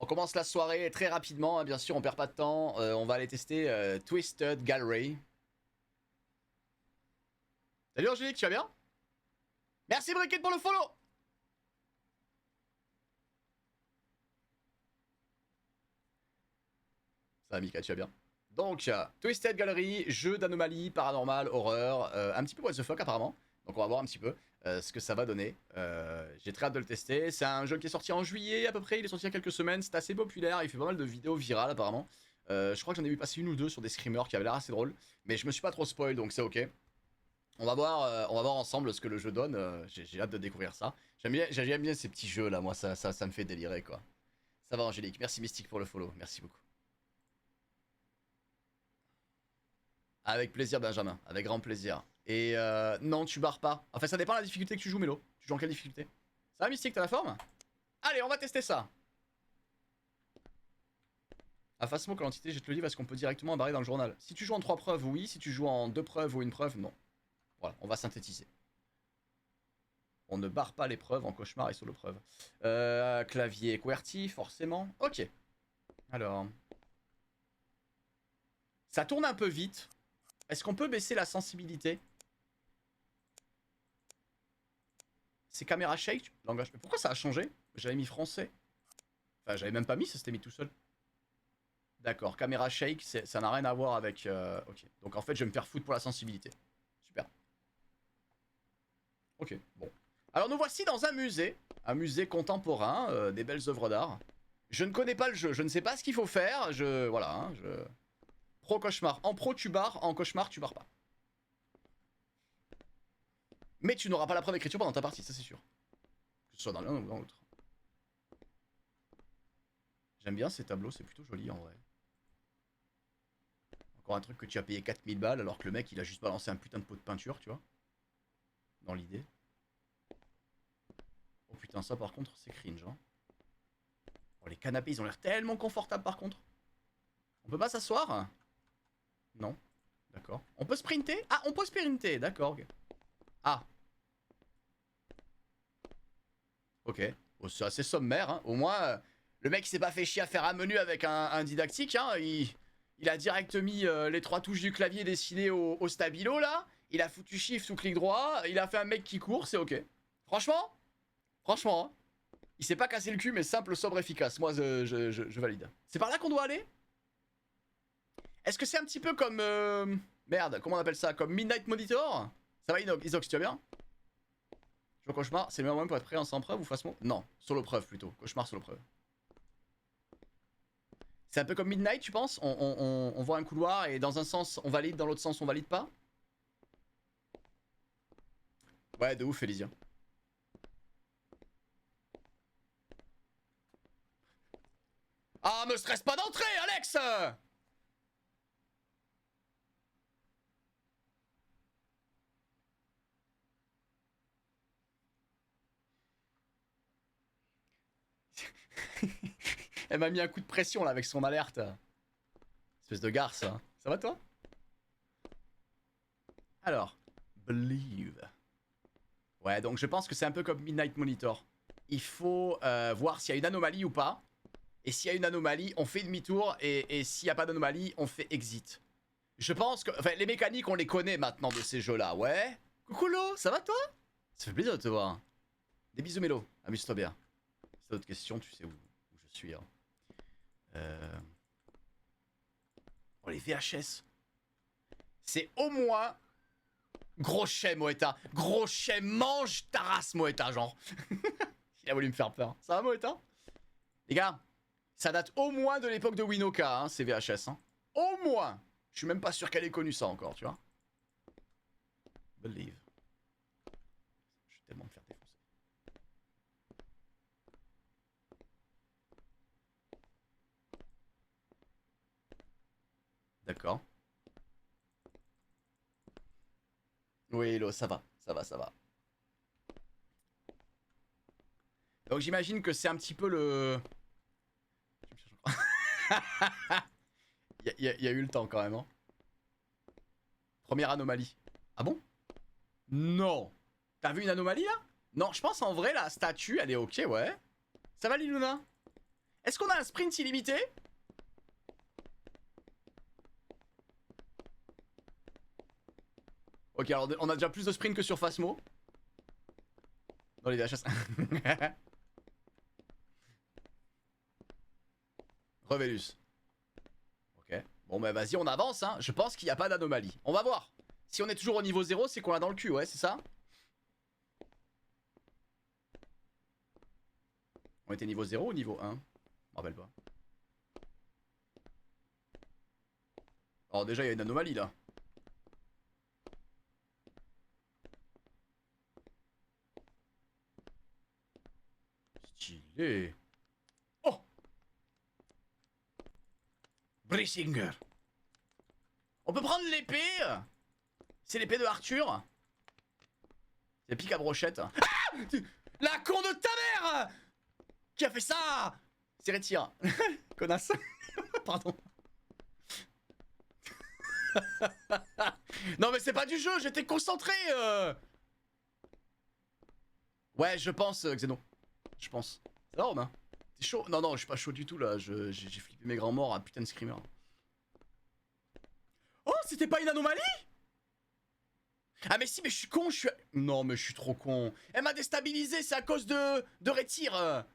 commence la soirée très rapidement, hein, bien sûr, on perd pas de temps. On va aller tester Twisted Gallery. Salut Angélique, tu vas bien? Merci Brickett pour le follow. Ça va Mika, tu vas bien? Donc, Twisted Gallery, jeu d'anomalie, paranormal, horreur, un petit peu what the fuck apparemment. Donc on va voir un petit peu ce que ça va donner. J'ai très hâte de le tester. C'est un jeu qui est sorti en juillet à peu près, il est sorti il y a quelques semaines, c'est assez populaire, il fait pas mal de vidéos virales apparemment. Je crois que j'en ai vu passer une ou deux sur des screamers qui avaient l'air assez drôles. Mais je me suis pas trop spoil donc c'est ok. On va voir ensemble ce que le jeu donne, j'ai hâte de découvrir ça. J'aime bien ces petits jeux là, moi ça me fait délirer quoi. Ça va Angélique, merci Mystique pour le follow, merci beaucoup. Avec plaisir Benjamin, avec grand plaisir. Et non, tu barres pas. Enfin, ça dépend de la difficulté que tu joues, Mélo. Tu joues en quelle difficulté? Ça va, Mystique, t'as la forme? Allez, on va tester ça. Affacement que l'entité jette le livre, est-ce qu'on peut directement barrer dans le journal? Si tu joues en 3 preuves, oui. Si tu joues en 2 preuves ou une preuve, non. Voilà, on va synthétiser. On ne barre pas les preuves en cauchemar et solo preuve. Clavier QWERTY, forcément. Ok. Alors. Ça tourne un peu vite. Est-ce qu'on peut baisser la sensibilité? C'est caméra shake, langage. Mais pourquoi ça a changé? J'avais mis français. Enfin, j'avais même pas mis, ça s'était mis tout seul. D'accord, caméra shake, ça n'a rien à voir avec... Ok, donc en fait, je vais me faire foutre pour la sensibilité. Super. Ok, bon. Alors nous voici dans un musée contemporain, des belles œuvres d'art. Je ne connais pas le jeu, je ne sais pas ce qu'il faut faire, voilà, hein, Pro cauchemar. En pro, tu barres, en cauchemar, tu barres pas. Mais tu n'auras pas la preuve d'écriture pendant ta partie, ça c'est sûr. Que ce soit dans l'un ou dans l'autre. J'aime bien ces tableaux, c'est plutôt joli en vrai. Encore un truc que tu as payé 4000 balles alors que le mec il a juste balancé un putain de pot de peinture, tu vois. Dans l'idée. Oh putain, ça par contre c'est cringe. Hein. Oh, les canapés ils ont l'air tellement confortables par contre. On peut pas s'asseoir? Non. D'accord. On peut sprinter? Ah, on peut sprinter, d'accord. Okay. Ah. Ok. Oh, c'est assez sommaire, hein. Au moins, le mec il s'est pas fait chier à faire un menu avec un didactique, hein. Il a direct mis les 3 touches du clavier dessinées au stabilo, là. Il a foutu shift ou clic droit. Il a fait un mec qui court, c'est ok. Franchement, hein. Il s'est pas cassé le cul, mais simple, sobre, efficace. Moi, je valide. C'est par là qu'on doit aller? Est-ce que c'est un petit peu comme... Merde, comment on appelle ça? Comme Midnight Monitor? Ça va Isox, tu vas bien? Je vois cauchemar, c'est le meilleur moyen pour être prêt en sans preuve ou face mot? Non, solo preuve plutôt. Cauchemar, solo preuve. C'est un peu comme Midnight, tu penses? On voit un couloir et dans un sens on valide, dans l'autre sens on valide pas? Ouais, de ouf, Elysia. Ah, me stresse pas d'entrée, Alex! Elle m'a mis un coup de pression là avec son alerte. Espèce de garce. Hein. Ça va toi? Alors, believe. Ouais, donc je pense que c'est un peu comme Midnight Monitor. Il faut voir s'il y a une anomalie ou pas. Et s'il y a une anomalie, on fait demi-tour. Et s'il n'y a pas d'anomalie, on fait exit. Je pense que... Enfin, les mécaniques, on les connaît maintenant de ces jeux-là, ouais. Coucou Lo, ça va toi? Ça fait plaisir de te voir. Des bisous Mélo, amuse-toi bien. Si t'as d'autres questions, tu sais où je suis. Hein. Oh, les VHS. C'est au moins... Gros chais, Moeta. Gros chais, mange ta race, Moeta, genre. Il a voulu me faire peur. Ça va, Moeta? Les gars, ça date au moins de l'époque de Winoka, hein, ces VHS. Hein. Au moins. Je suis même pas sûr qu'elle ait connu ça encore, tu vois. Believe. Je vais tellement me faire défoncer. D'accord. Oui, Hello, ça va. Ça va, ça va. Donc j'imagine que c'est un petit peu le... Il y a eu le temps quand même. Hein. Première anomalie. Ah bon? Non. T'as vu une anomalie là? Non, je pense en vrai la statue elle est ok, ouais. Ça va Liluna? Est-ce qu'on a un sprint illimité? Ok, alors on a déjà plus de sprint que sur Phasmo. Dans les VHS. Revelus. Ok. Bon bah vas-y, on avance hein. Je pense qu'il n'y a pas d'anomalie. On va voir. Si on est toujours au niveau 0, c'est qu'on l'a dans le cul, ouais, c'est ça? On était niveau 0 ou niveau 1? Je me rappelle pas. Alors déjà, il y a une anomalie là. Stylé. Oh! Brisinger. On peut prendre l'épée. C'est l'épée de Arthur. C'est pique à brochette. Ah! La con de ta mère! Qui a fait ça? C'est retire. Connasse. Pardon. Non mais c'est pas du jeu, j'étais concentré. Ouais, je pense, Xeno. Je pense. Ça va, Romain? T'es chaud? Non, non, je suis pas chaud du tout là. J'ai flippé mes grands morts à putain de screamer. Oh, c'était pas une anomalie? Ah, mais si, mais je suis con, je suis. Non, mais je suis trop con. Elle m'a déstabilisé, c'est à cause de Retire.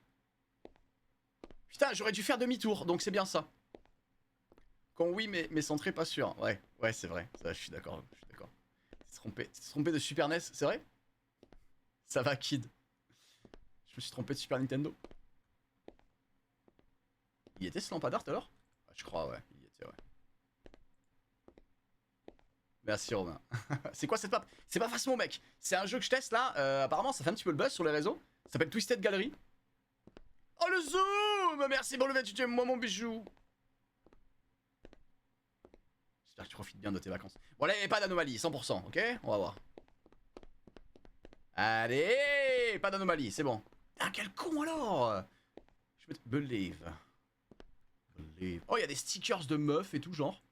Putain, j'aurais dû faire demi-tour, donc c'est bien ça. Quand oui, mais centré, pas sûr. Ouais, ouais, c'est vrai. Ça, je suis d'accord. Je suis d'accord. T'es trompé de Super NES, c'est vrai? Ça va, kid. Je me suis trompé de Super Nintendo. Il était ce lampadaire tout à l'heure? Je crois, ouais. Il y était, ouais. Merci Romain. C'est quoi cette map? C'est pas Phasmo mec. C'est un jeu que je teste là. Apparemment ça fait un petit peu le buzz sur les réseaux. Ça s'appelle Twisted Gallery. Oh le zoom! Merci pour le 28ème mois mon bijou. J'espère que tu profites bien de tes vacances. Bon là il n'y avait pas d'anomalie, 100%, ok? On va voir. Allez! Pas d'anomalie, c'est bon. Ah quel con alors! Je vais te... Believe. Oh il y a des stickers de meufs et tout genre.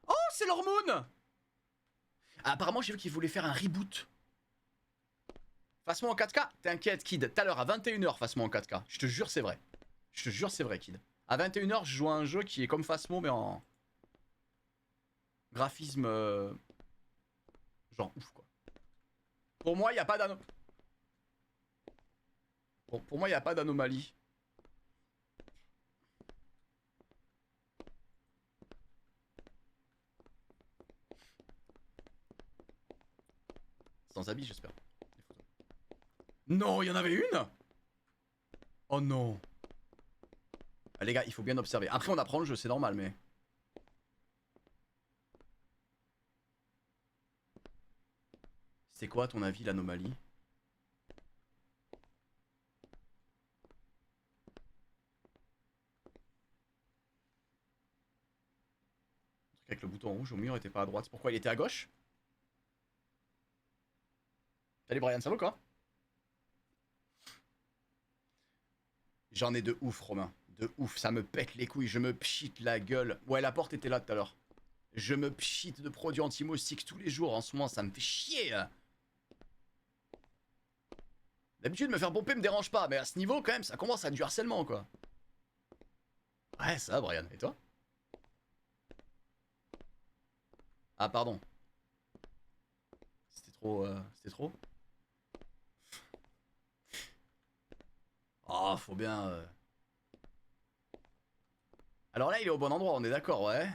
Oh c'est l'hormone! Ah, apparemment j'ai vu qu'ils voulaient faire un reboot. Phasmo en 4K? T'inquiète kid, tout à l'heure à 21h Phasmo en 4K. Je te jure c'est vrai. Je te jure c'est vrai kid. À 21h je joue à un jeu qui est comme Phasmo mais en... graphisme... genre ouf quoi. Pour moi il n'y a pas d'anomalie. Pour moi il n'y a pas d'anomalie. Sans habit j'espère. Non, il y en avait une? Oh non. Ah, les gars, il faut bien observer. Après, on apprend le jeu, c'est normal, mais... C'est quoi, à ton avis, l'anomalie? Avec le bouton rouge au mur, il était pas à droite. Pourquoi il était à gauche? Salut Brian, ça va quoi? J'en ai de ouf, Romain. De ouf, ça me pète les couilles, je me pchit la gueule. Ouais, la porte était là tout à l'heure. Je me pchit de produits anti-moustiques tous les jours en ce moment, ça me fait chier. D'habitude, me faire pomper me dérange pas, mais à ce niveau, quand même, ça commence à du harcèlement, quoi. Ouais, ça va, Brian. Et toi? Ah, pardon. C'était trop... C'était trop? Oh, faut bien... Alors là, il est au bon endroit, on est d'accord, ouais.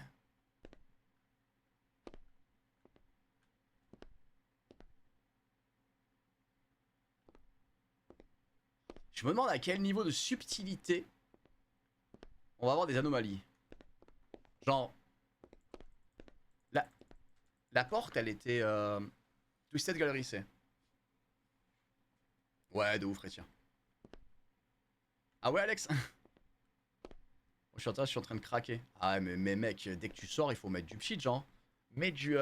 Je me demande à quel niveau de subtilité on va avoir des anomalies. Genre... La porte, elle était... Twisted Gallery, c'est... Ouais, de ouf, Rétien. Ah ouais, Alex? Je suis en train de craquer. Ah mais mec, dès que tu sors, il faut mettre du pchit, genre. Mets du...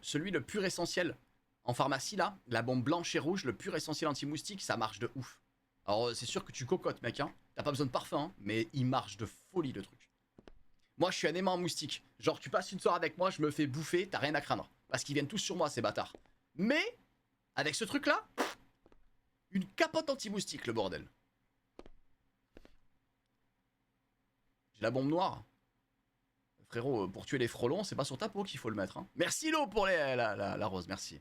celui le pur essentiel. En pharmacie, là, la bombe blanche et rouge, le pur essentiel anti-moustique, ça marche de ouf. Alors, c'est sûr que tu cocottes, mec, hein. T'as pas besoin de parfum, hein, mais il marche de folie, le truc. Moi, je suis un aimant en moustique. Genre, tu passes une soirée avec moi, je me fais bouffer, t'as rien à craindre. Parce qu'ils viennent tous sur moi, ces bâtards. Mais, avec ce truc-là, une capote anti-moustique, le bordel. J'ai la bombe noire. Frérot, pour tuer les frelons, c'est pas sur ta peau qu'il faut le mettre. Hein. Merci Lo pour la rose, merci.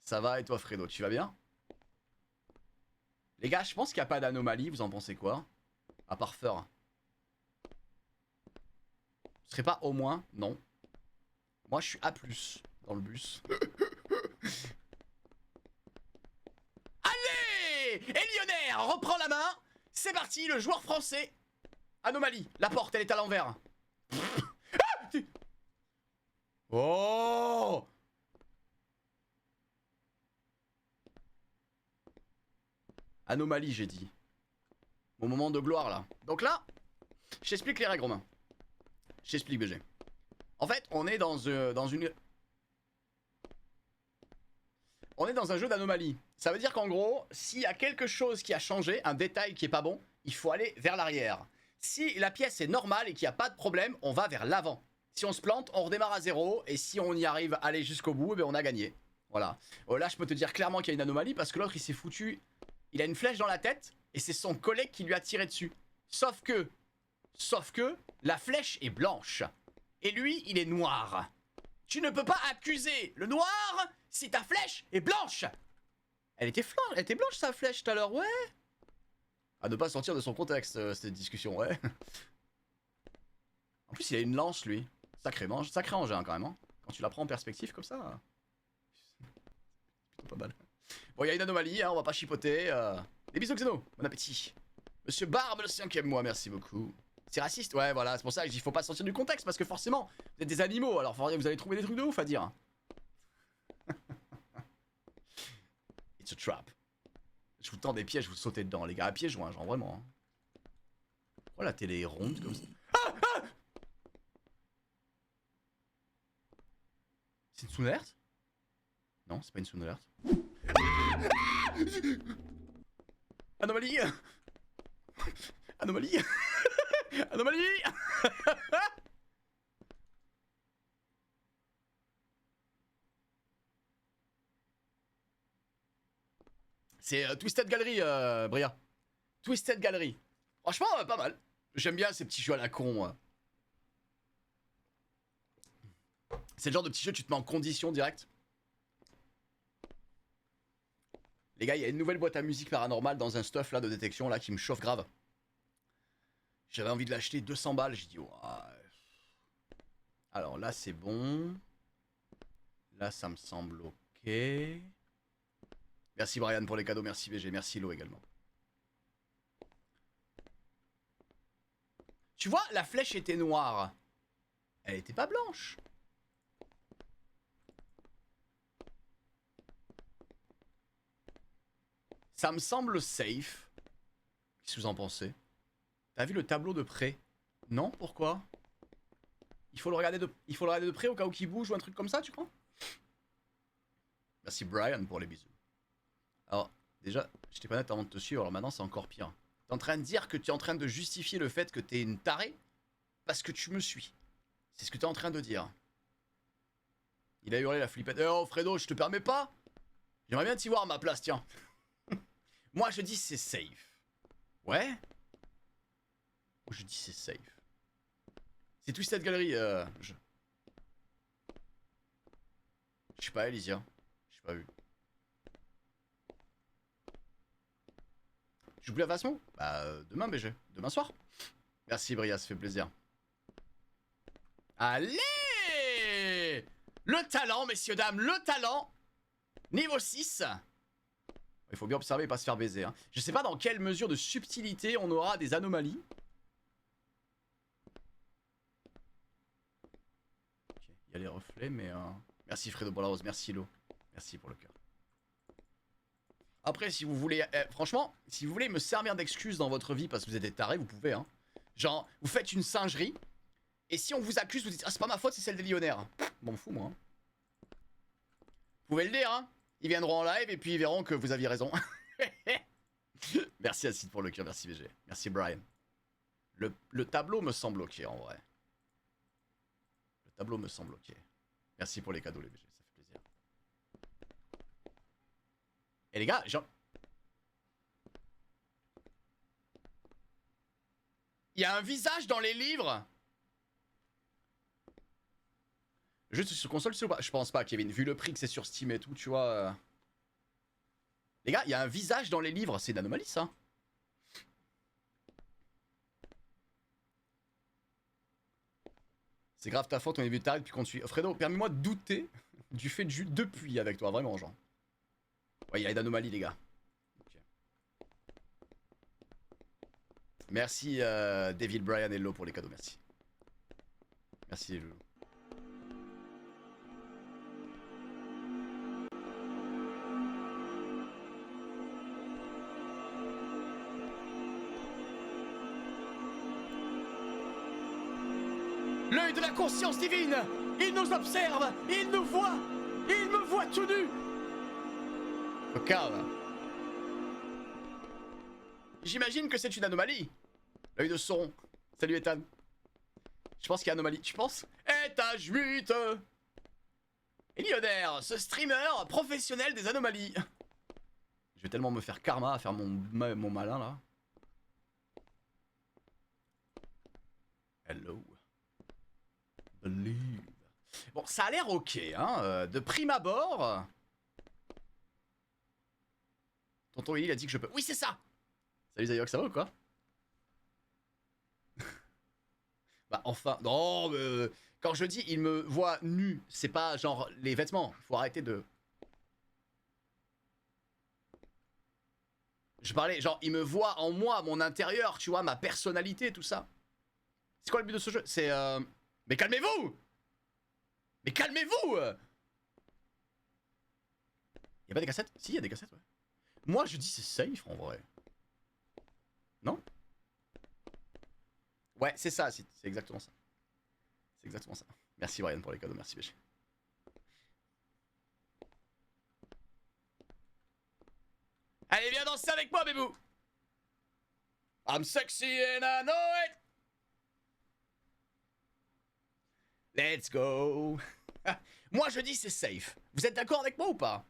Ça va et toi Fredo, tu vas bien? Les gars, je pense qu'il n'y a pas d'anomalie, vous en pensez quoi? À part Fur. Ce serait pas au moins? Non. Moi je suis A+, dans le bus. Allez! Elionaire reprend la main. C'est parti, le joueur français. Anomalie, la porte elle est à l'envers. Oh! Anomalie, j'ai dit. Mon moment de gloire là. Donc là, je t'explique les règles, Romain. Je t'explique, BG. En fait, on est dans une. On est dans un jeu d'anomalie. Ça veut dire qu'en gros, s'il y a quelque chose qui a changé, un détail qui est pas bon, il faut aller vers l'arrière. Si la pièce est normale et qu'il n'y a pas de problème, on va vers l'avant. Si on se plante, on redémarre à zéro. Et si on y arrive à aller jusqu'au bout, eh on a gagné. Voilà. Là, je peux te dire clairement qu'il y a une anomalie parce que l'autre, il s'est foutu. Il a une flèche dans la tête et c'est son collègue qui lui a tiré dessus. Sauf que, la flèche est blanche. Et lui, il est noir. Tu ne peux pas accuser le noir si ta flèche est blanche. Elle était blanche sa flèche tout à l'heure, ouais. À ne pas sortir de son contexte, cette discussion, ouais. En plus, il a une lance, lui. Sacré engin, quand même. Hein. Quand tu la prends en perspective comme ça. Plutôt pas mal. Bon, il y a une anomalie, hein, on va pas chipoter. Des bisous, Xeno. Bon appétit. Monsieur Barbe, le 5e mois, merci beaucoup. C'est raciste, ouais, voilà. C'est pour ça que je dis faut pas sortir du contexte. Parce que forcément, vous êtes des animaux. Alors, vous allez trouver des trucs de ouf à dire. It's a trap. Je vous tends des pièges, vous sautez dedans, les gars. À pieds joints, genre vraiment. Hein. Pourquoi la télé est ronde comme ça? Ah, ah, c'est une sous-alerte? Non, c'est pas une sous-alerte. Ah, anomalie. Anomalie. Anomalie. C'est Twisted Gallery, Bria. Twisted Gallery. Franchement, pas mal. J'aime bien ces petits jeux à la con, moi. C'est le genre de petit jeu, tu te mets en condition direct. Les gars, il y a une nouvelle boîte à musique paranormale dans un stuff là de détection là qui me chauffe grave. J'avais envie de l'acheter 200 balles, j'ai dit ouais. Alors là c'est bon. Là ça me semble ok. Merci Brian pour les cadeaux, merci BG, merci Lo également. Tu vois, la flèche était noire. Elle était pas blanche. Ça me semble safe. Qu'est-ce que vous en pensez? T'as vu le tableau de près? Non, pourquoi? Il faut le regarder de près au cas où il bouge ou un truc comme ça, tu crois? Merci Brian pour les bisous. Alors, déjà, j'étais pas net avant de te suivre, alors maintenant c'est encore pire. T'es en train de dire que tu es en train de justifier le fait que t'es une tarée parce que tu me suis. C'est ce que t'es en train de dire. Il a hurlé la flippette. Oh Fredo, je te permets pas. J'aimerais bien t'y voir à ma place, tiens. Moi je dis c'est safe. Ouais. Moi je dis c'est safe. C'est Twisted Gallery, je sais pas, Elysia. J'ai pas vu. J'oublie la façon? Bah, demain, BG. Demain soir. Merci, Bria, ça fait plaisir. Allez! Le talent, messieurs, dames, le talent. Niveau 6. Il faut bien observer et pas se faire baiser. Hein. Je sais pas dans quelle mesure de subtilité on aura des anomalies. Ok, il y a les reflets, mais... Merci Fredo pour la rose, merci Lo. Merci pour le cœur. Après, si vous voulez... franchement, si vous voulez me servir d'excuse dans votre vie parce que vous êtes des tarés, vous pouvez. Hein. Genre, vous faites une singerie. Et si on vous accuse, vous dites « Ah, c'est pas ma faute, c'est celle des Lyonnaires. » Bon, fou, moi. Hein. Vous pouvez le dire, hein. Ils viendront en live et puis ils verront que vous aviez raison. Merci Acide pour le cœur, merci BG. Merci Brian. Le tableau me semble ok en vrai. Le tableau me semble ok. Merci pour les cadeaux les BG, ça fait plaisir. Et les gars, genre... Il y a un visage dans les livres. Juste sur console, c'est ou pas? Je pense pas, Kevin. Vu le prix que c'est sur Steam et tout, tu vois. Les gars, il y a un visage dans les livres. C'est une anomalie, ça. C'est grave ta faute, on est vu tard depuis qu'on te suit. Fredo, permets-moi de douter du fait de jus depuis avec toi, vraiment, genre. Ouais, il y a une anomalie, les gars. Okay. Merci, Devil Brian et Lo pour les cadeaux, merci. Merci, les loulous. L'œil de la conscience divine, il nous observe, il nous voit, il me voit tout nu. Au calme. J'imagine que c'est une anomalie. L'œil de Sauron. Salut Ethan. Je pense qu'il y a anomalie. Tu penses? Étage 8. Elionaire, ce streamer professionnel des anomalies. Je vais tellement me faire karma à faire mon malin là. Hello. Believe. Bon, ça a l'air ok, hein. De prime abord. Tonton Willy a dit que je peux. Oui, c'est ça. Salut Zayok, ça va ou quoi? Bah, enfin. Non, mais. Quand je dis il me voit nu, c'est pas genre les vêtements. Faut arrêter de. Je parlais, genre, il me voit en moi, mon intérieur, tu vois, ma personnalité, tout ça. C'est quoi le but de ce jeu? C'est. Mais calmez-vous! Mais calmez-vous! Y'a pas des cassettes? Si, y'a des cassettes, ouais. Moi, je dis c'est safe en vrai. Non? Ouais, c'est ça, c'est exactement ça. C'est exactement ça. Merci Brian pour les cadeaux, merci BG. Allez, viens danser avec moi, bébou! I'm sexy and I know it! Let's go! Moi, je dis c'est safe. Vous êtes d'accord avec moi ou pas?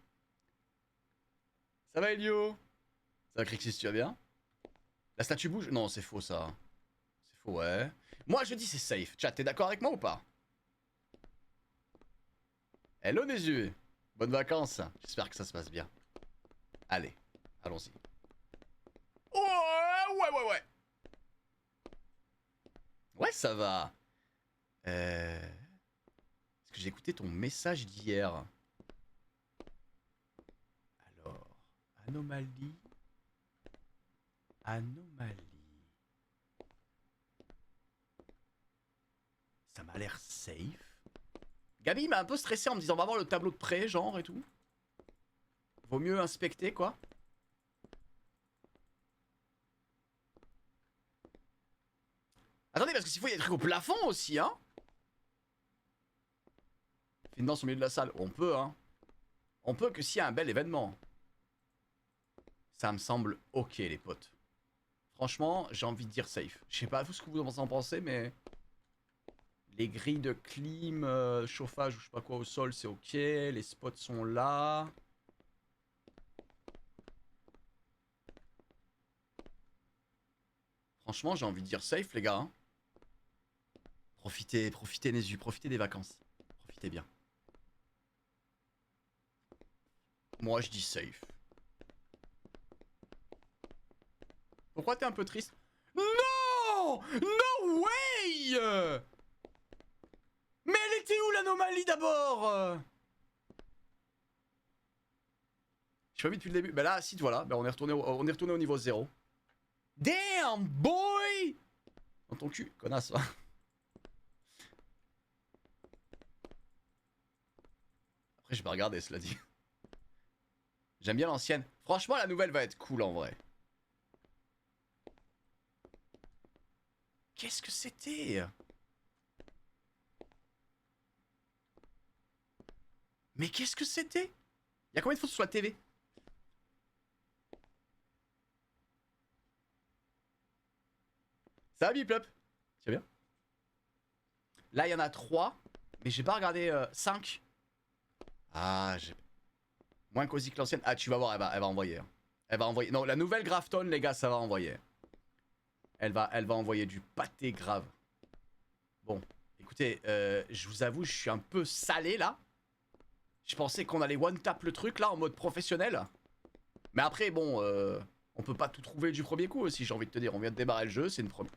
Ça va, Elio? Ça va, Crixis, tu vas bien? La statue bouge? Non, c'est faux, ça. C'est faux, ouais. Moi, je dis c'est safe. Chat, t'es d'accord avec moi ou pas? Hello, Nézu. Bonnes vacances. J'espère que ça se passe bien. Allez, allons-y. Ouais. Ouais, ça va. Est-ce que j'ai écouté ton message d'hier? Alors, anomalie. Ça m'a l'air safe. Gabi m'a un peu stressé en me disant on va voir le tableau de près, genre et tout. Vaut mieux inspecter, quoi. Attendez, parce que s'il faut, il y a des trucs au plafond aussi, hein. Fait une danse au milieu de la salle. On peut, hein. On peut que s'il y a un bel événement. Ça me semble ok, les potes. Franchement, j'ai envie de dire safe. Je sais pas tout ce que vous en pensez, mais... Les grilles de clim, chauffage ou je sais pas quoi au sol, c'est ok. Les spots sont là. Franchement, j'ai envie de dire safe, les gars. Hein. Profitez, Nézu, profitez des vacances. Profitez bien. Moi, je dis safe. Pourquoi t'es un peu triste? Non! No way! Mais elle était où l'anomalie d'abord? Je suis pas mis depuis le début. Bah là, si, voilà. Bah on est retourné au niveau 0. Damn, boy! Dans ton cul, connasse. Après, j'ai pas regardé, cela dit. J'aime bien l'ancienne. Franchement, la nouvelle va être cool en vrai. Qu'est-ce que c'était? Mais qu'est-ce que c'était? Y'a combien de photos sur la TV? Ça va, Biplop? Tu vas bien? Là, il y en a 3. Mais j'ai pas regardé 5. Ah, j'ai... Moins cosy que l'ancienne. Ah, tu vas voir, elle va envoyer. Elle va envoyer. Non, la nouvelle Grafton, les gars, ça va envoyer. Elle va envoyer du pâté grave. Bon, écoutez, je vous avoue, je suis un peu salé là. Je pensais qu'on allait one-tap le truc là en mode professionnel. Mais après, bon, on peut pas tout trouver du premier coup aussi, j'ai envie de te dire. On vient de démarrer le jeu, c'est une première.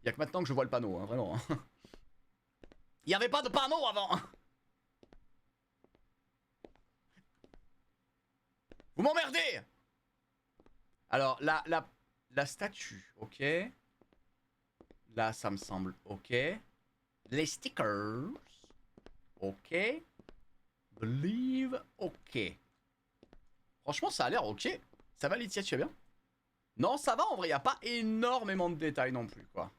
Y'a que maintenant que je vois le panneau, hein, vraiment. Il y avait pas de panneau avant. Vous m'emmerdez. Alors, la statue, ok. Là, ça me semble ok. Les stickers, ok. Believe, ok. Franchement, ça a l'air ok. Ça va, Laetitia, tu vas bien? Non, ça va, en vrai, y a pas énormément de détails non plus, quoi.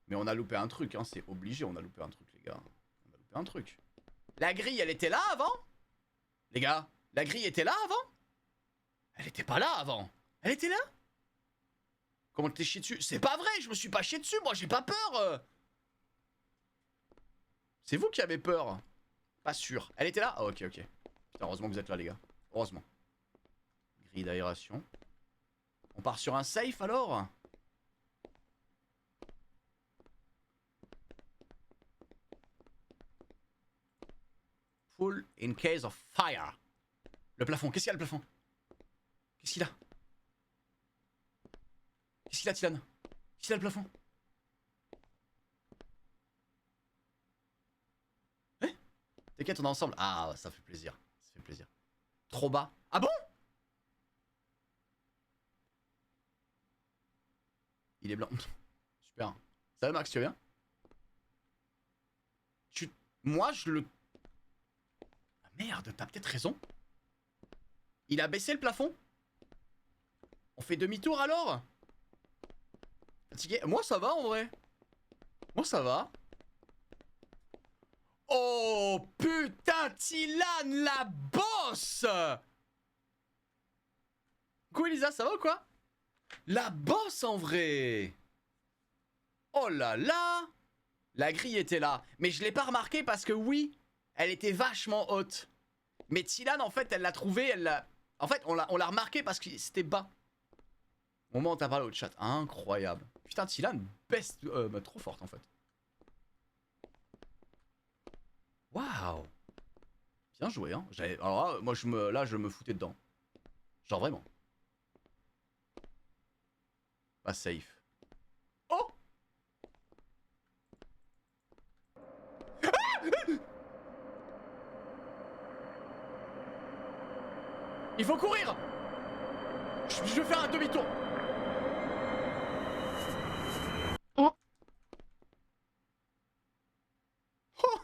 Mais on a loupé un truc, hein, c'est obligé, on a loupé un truc, les gars. On a loupé un truc. La grille, elle était là avant? Les gars, la grille était là avant? Elle était pas là avant. Elle était là? Comment t'es chié dessus? C'est pas vrai, je me suis pas chié dessus, moi j'ai pas peur. C'est vous qui avez peur. Pas sûr. Elle était là? Ah, ok, ok. Putain, heureusement que vous êtes là, les gars. Heureusement. Grille d'aération. On part sur un safe alors? Full in case of fire. Le plafond, qu'est-ce qu'il y a le plafond? Qu'est-ce qu'il a? Qu'est-ce qu'il a, Tilan? Qu'est-ce qu'il a le plafond? Eh? T'inquiète, on est ensemble. Ah, ça fait plaisir. Ça fait plaisir. Trop bas. Ah bon? Il est blanc. Super. Ça va, Max, tu vas bien? Moi, je le... Ah, merde, t'as peut-être raison. Il a baissé le plafond? On fait demi-tour alors? Fatigué? Moi, ça va en vrai. Moi, ça va. Oh putain, Tilan, la bosse! Coucou Elisa, ça va ou quoi? La bosse en vrai! Oh là là! La grille était là. Mais je l'ai pas remarqué parce que oui, elle était vachement haute. Mais Tilan, en fait, elle l'a trouvée, elle l'a... En fait, on l'a remarqué parce que c'était bas. Au moment où t'as parlé au chat. Incroyable. Putain, Tilan, best... trop forte en fait. Waouh! Bien joué, hein. Alors là, moi, je me foutais dedans. Genre vraiment. Pas safe. Oh! Il faut courir! Je vais faire un demi-tour. Oh! Oh!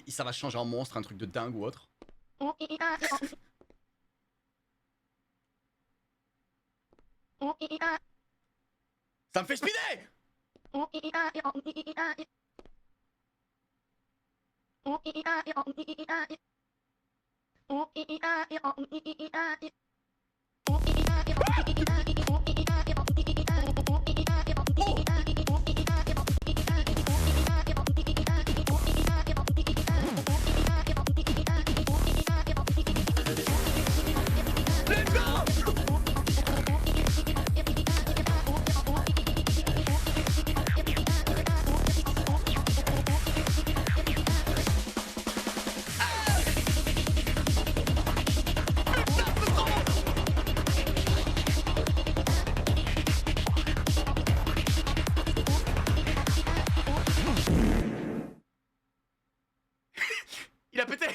Ça va changer en monstre, un truc de dingue ou autre. Ça me fait speeder! Il a pété.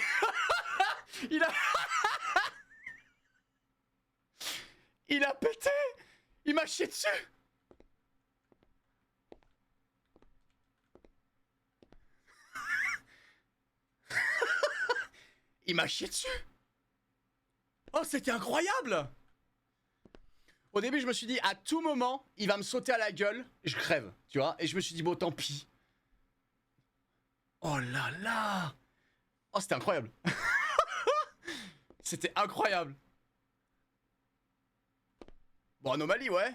Il a... Il a pété. Il m'a chié dessus. Il m'a chié dessus. Oh, c'était incroyable. Au début, je me suis dit, à tout moment, il va me sauter à la gueule. Je crève, tu vois. Et je me suis dit, bon, tant pis. Oh là là. Oh, c'était incroyable. C'était incroyable. Bon, anomalie, ouais.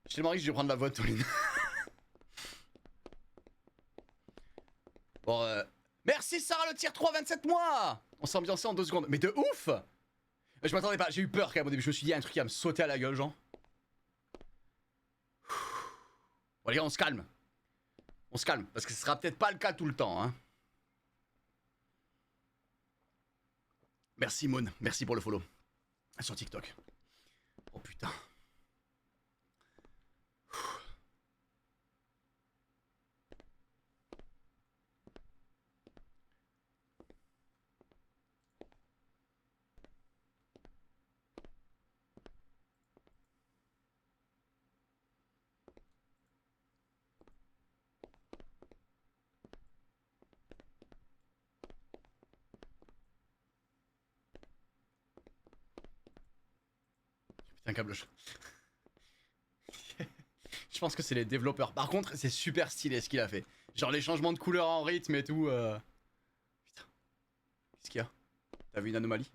Je suis tellement riche, je vais prendre la voix de Toline. Bon, merci Sarah le tier 3, 27 mois. On s'est ambiancé en 2 secondes. Mais de ouf. Je m'attendais pas, j'ai eu peur quand même au début. Je me suis dit, il y a un truc qui va me sauter à la gueule, genre. Bon, les gars, on se calme. On se calme, parce que ce sera peut-être pas le cas tout le temps, hein. Merci Moon, merci pour le follow. Sur TikTok. Oh putain. Putain, câble. Je pense que c'est les développeurs. Par contre, c'est super stylé ce qu'il a fait. Genre les changements de couleur en rythme et tout. Putain. Qu'est-ce qu'il y a? T'as vu une anomalie?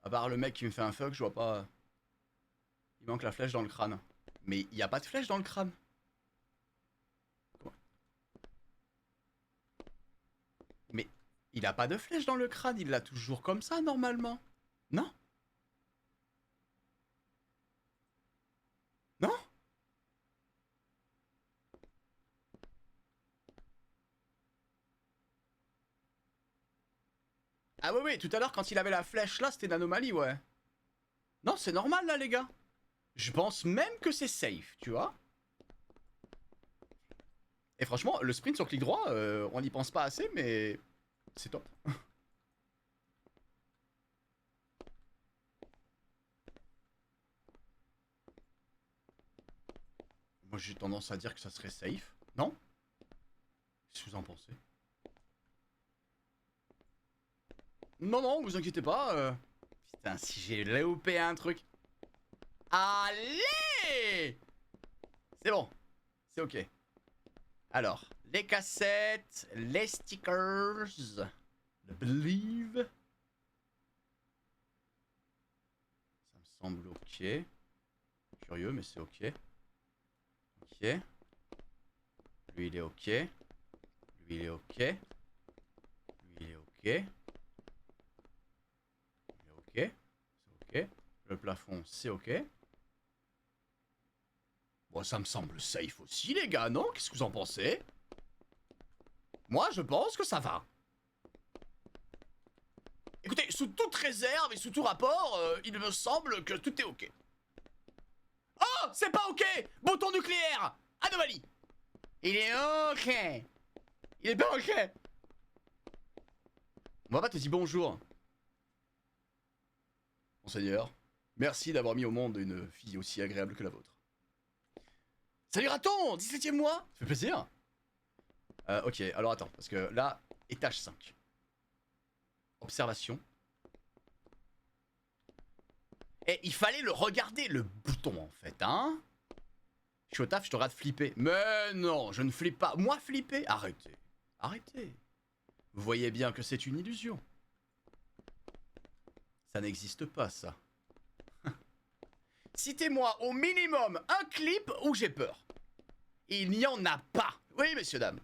À part le mec qui me fait un fuck, je vois pas. Il manque la flèche dans le crâne. Mais il y a pas de flèche dans le crâne. Comment? Mais il a pas de flèche dans le crâne, il l'a toujours comme ça normalement. Non? Non? Ah oui, oui, tout à l'heure quand il avait la flèche là, c'était une anomalie, ouais. Non, c'est normal là les gars. Je pense même que c'est safe, tu vois. Et franchement, le sprint sur clic droit, on n'y pense pas assez, mais c'est top. Moi j'ai tendance à dire que ça serait safe, non? Qu'est-ce que vous en pensez? Non, non, vous inquiétez pas. Putain, si j'ai loupé un truc. Allez! C'est bon, c'est ok. Alors, les cassettes, les stickers, le believe. Ça me semble ok. Curieux, mais c'est ok. Ok. Lui, il est ok. Lui, il est ok. Lui, il est ok. Lui, il est ok. C'est ok. Le plafond, c'est ok. Bon, ça me semble safe aussi, les gars, non? Qu'est-ce que vous en pensez? Moi, je pense que ça va. Écoutez, sous toute réserve et sous tout rapport, il me semble que tout est ok. Oh, c'est pas ok! Bouton nucléaire! Anomalie! Il est ok! Il est pas ok! Mon papa te dit bonjour. Monseigneur, merci d'avoir mis au monde une fille aussi agréable que la vôtre. Salut raton! 17ème mois! Ça fait plaisir! Ok, alors attends, parce que là, étage 5. Observation. Et il fallait le regarder, le bouton, en fait, hein? Je suis au taf, je te rate flipper. Mais non, je ne flippe pas. Moi, flipper? Arrêtez. Arrêtez. Vous voyez bien que c'est une illusion. Ça n'existe pas, ça. Citez-moi au minimum un clip où j'ai peur. Il n'y en a pas. Oui, messieurs, dames.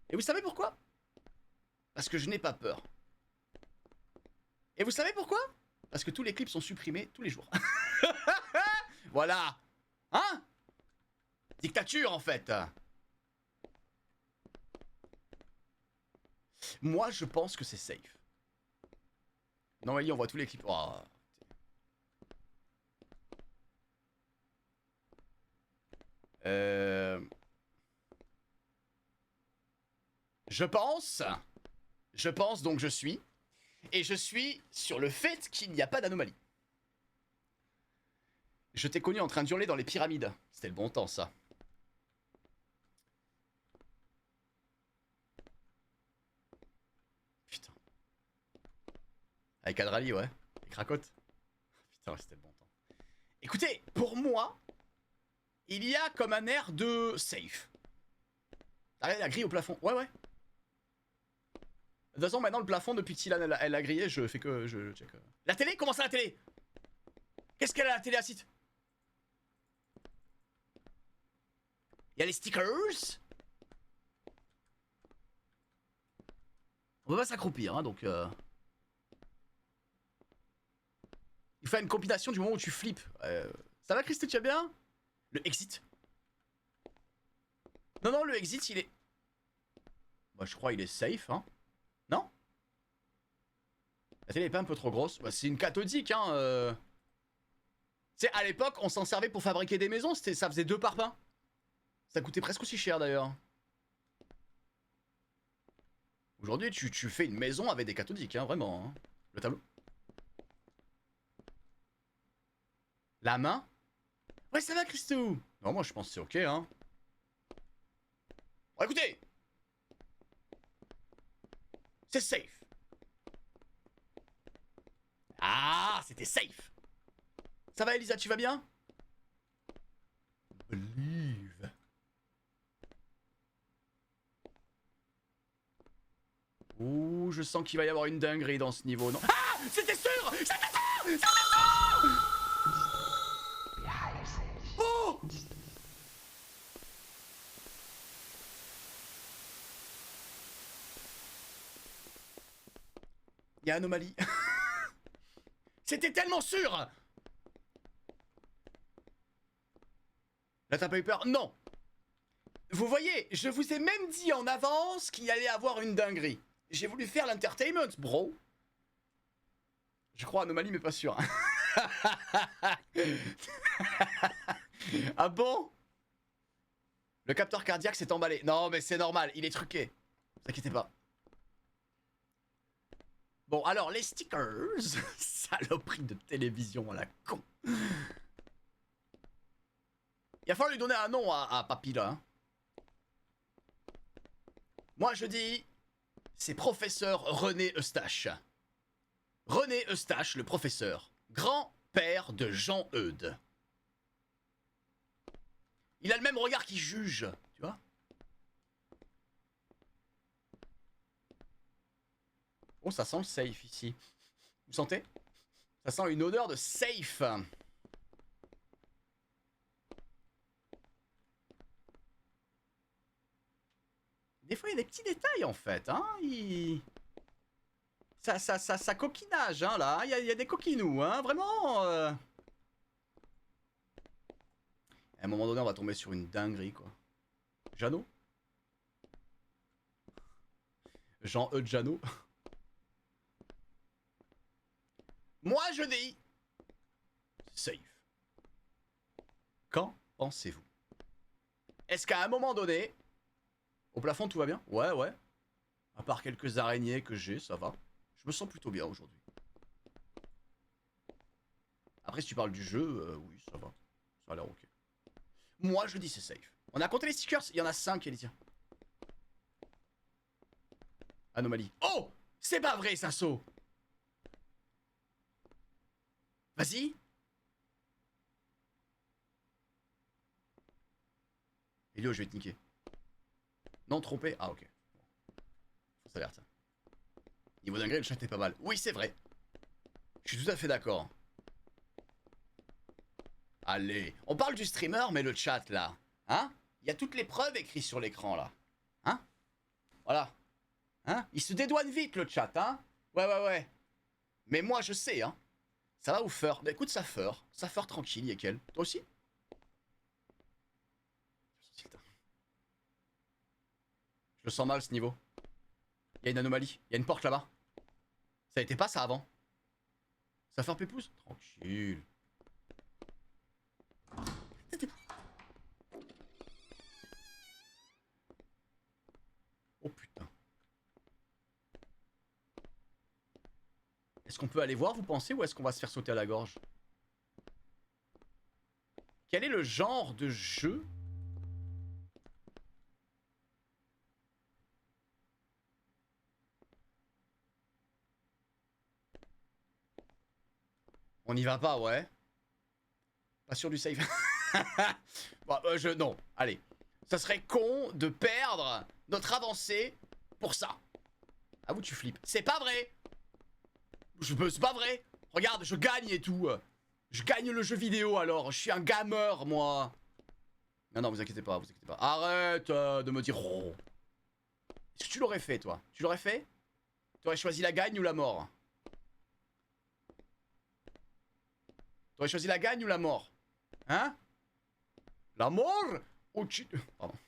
Et vous savez pourquoi? Parce que je n'ai pas peur. Et vous savez pourquoi? Parce que tous les clips sont supprimés tous les jours. Voilà. Hein? Dictature, en fait. Moi, je pense que c'est safe. Normalement, on voit tous les clips. Oh. Je pense donc je suis. Et je suis sur le fait qu'il n'y a pas d'anomalie. Je t'ai connu en train de hurler dans les pyramides. C'était le bon temps, ça. Putain. Avec Adrali, ouais. Et Cracotte. Putain, c'était le bon temps. Écoutez, pour moi, il y a comme un air de safe. T'as regardé la grille au plafond? Ouais, ouais. toute façon, maintenant, le plafond, depuis Tilan, elle l'a grillé, je fais que... Je check. La télé? Comment ça, la télé? Qu'est-ce qu'elle a, la télé à site? Il y a les stickers. On peut pas s'accroupir, hein, donc... Il faut une compilation du moment où tu flippes. Ça va, Christy, tu vas bien? Le exit. Non, non, le exit, il est... Bah, je crois il est safe, hein. Non? La télé est pas un peu trop grosse? Bah, c'est une cathodique, hein. Tu sais, à l'époque, on s'en servait pour fabriquer des maisons. Ça faisait 2 par pain. Ça coûtait presque aussi cher, d'ailleurs. Aujourd'hui, tu fais une maison avec des cathodiques, hein, vraiment. Hein. Le tableau. La main? Ouais, ça va, Christo? Non, moi, je pense que c'est ok, hein. Bon, écoutez! C'est safe. Ah, c'était safe. Ça va, Elisa, tu vas bien? Believe. Ouh, je sens qu'il va y avoir une dinguerie dans ce niveau, non? Ah! C'était sûr! C'était sûr! C'était sûr! Oh! Il y a anomalie. C'était tellement sûr! Là, t'as pas eu peur? Non! Vous voyez, je vous ai même dit en avance qu'il allait avoir une dinguerie. J'ai voulu faire l'entertainment, bro. Je crois anomalie, mais pas sûr. Ah bon? Le capteur cardiaque s'est emballé. Non, mais c'est normal, il est truqué. Ne vous inquiétez pas. Bon, alors, les stickers. Saloperie de télévision à la con. Il va falloir lui donner un nom à Papy, là. Hein. Moi, je dis... C'est professeur René Eustache. René Eustache, le professeur. Grand-père de Jean-Eudes. Il a le même regard qui juge, tu vois. Oh, ça sent le safe ici. Vous sentez? Ça sent une odeur de safe. Des fois, il y a des petits détails, en fait. Hein. Ça coquinage, hein, là. Il y a des coquinous, hein. Vraiment. À un moment donné, on va tomber sur une dinguerie, quoi. Jeannot? Jean-Eudes Jeannot? Moi, je dis... Safe. Qu'en pensez-vous? Est-ce qu'à un moment donné... Au plafond, tout va bien? Ouais, ouais. À part quelques araignées que j'ai, ça va. Je me sens plutôt bien aujourd'hui. Après, si tu parles du jeu, oui, ça va. Ça a l'air ok. Moi, je dis c'est safe. On a compté les stickers? Il y en a 5, Elisia. Anomalie. Oh! C'est pas vrai, ça saut! Vas-y! Elio, je vais te niquer. Non, trompé. Ah, ok. Fausse alerte. Niveau dinguerie, le chat est pas mal. Oui, c'est vrai. Je suis tout à fait d'accord. Allez. On parle du streamer, mais le chat, là. Hein? Il y a toutes les preuves écrites sur l'écran, là. Hein? Voilà. Hein? Il se dédouane vite, le chat, hein? Ouais, ouais, ouais. Mais moi, je sais, hein. Ça va ou Fur? Bah écoute, ça Fur tranquille, Yekel. Toi aussi? Je le sens mal, ce niveau. Il y a une anomalie. Il y a une porte là-bas. Ça n'était pas ça avant. Ça fait pépouze? Tranquille. Oh putain. Est-ce qu'on peut aller voir, vous pensez, ou est-ce qu'on va se faire sauter à la gorge? Quel est le genre de jeu? On n'y va pas, ouais. Pas sûr du save. Bon, non, allez. Ça serait con de perdre notre avancée pour ça. Avoue, tu flippes. C'est pas vrai. C'est pas vrai. Regarde, je gagne et tout. Je gagne le jeu vidéo alors. Je suis un gamer, moi. Non, non, vous inquiétez pas, vous inquiétez pas. Arrête de me dire... Oh. Est-ce que tu l'aurais fait, toi? Tu l'aurais fait? Tu aurais choisi la gagne ou la mort? Tu aurais choisi la gagne ou la mort? Hein? La mort? Ou tu... Pardon.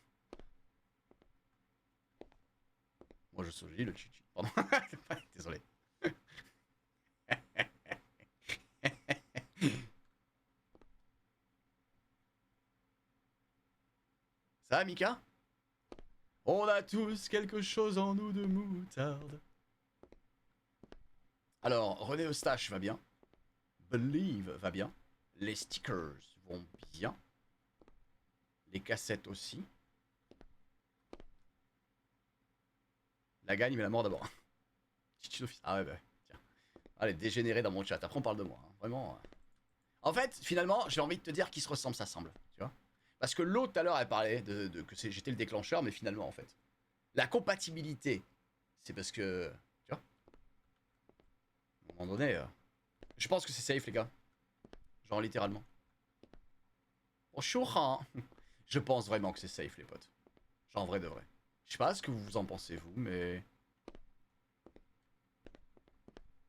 Moi, je choisis le chichi. Pardon. Désolé. Ça va, Mika? On a tous quelque chose en nous de moutarde. Alors, René Eustache va bien. Believe va bien. Les stickers vont bien. Les cassettes aussi. La gagne, mais la mort d'abord. Ah ouais, bah, tiens. Allez, dégénéré dans mon chat. Après, on parle de moi. Hein. Vraiment. En fait, finalement, j'ai envie de te dire qu'ils se ressemblent, ça semble. Tu vois? Parce que l'autre, tout à l'heure, elle parlait que j'étais le déclencheur, mais finalement, en fait. La compatibilité, c'est parce que... Tu vois? À un moment donné... Je pense que c'est safe, les gars. Genre, littéralement. Bonjour, hein. Je pense vraiment que c'est safe, les potes. Genre, en vrai de vrai. Je sais pas ce que vous en pensez, vous, mais...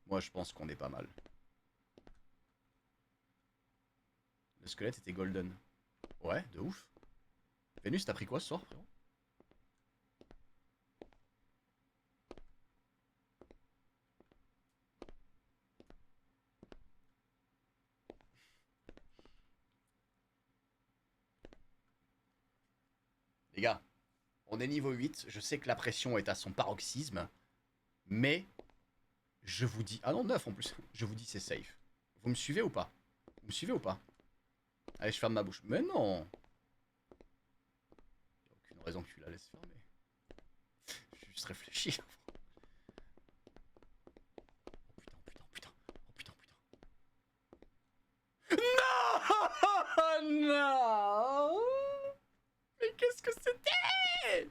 Moi, je pense qu'on est pas mal. Le squelette était golden. Ouais, de ouf. Vénus, t'as pris quoi ce soir, frérot? Les gars, on est niveau 8. Je sais que la pression est à son paroxysme. Mais... Je vous dis... Ah non, 9 en plus. Je vous dis c'est safe. Vous me suivez ou pas? Vous me suivez ou pas? Allez, je ferme ma bouche. Mais non! Y'a aucune raison que tu la laisses fermer. Je vais juste réfléchir. Oh putain, oh putain, oh putain, oh putain. Non! Non! Mais qu'est-ce que c'était?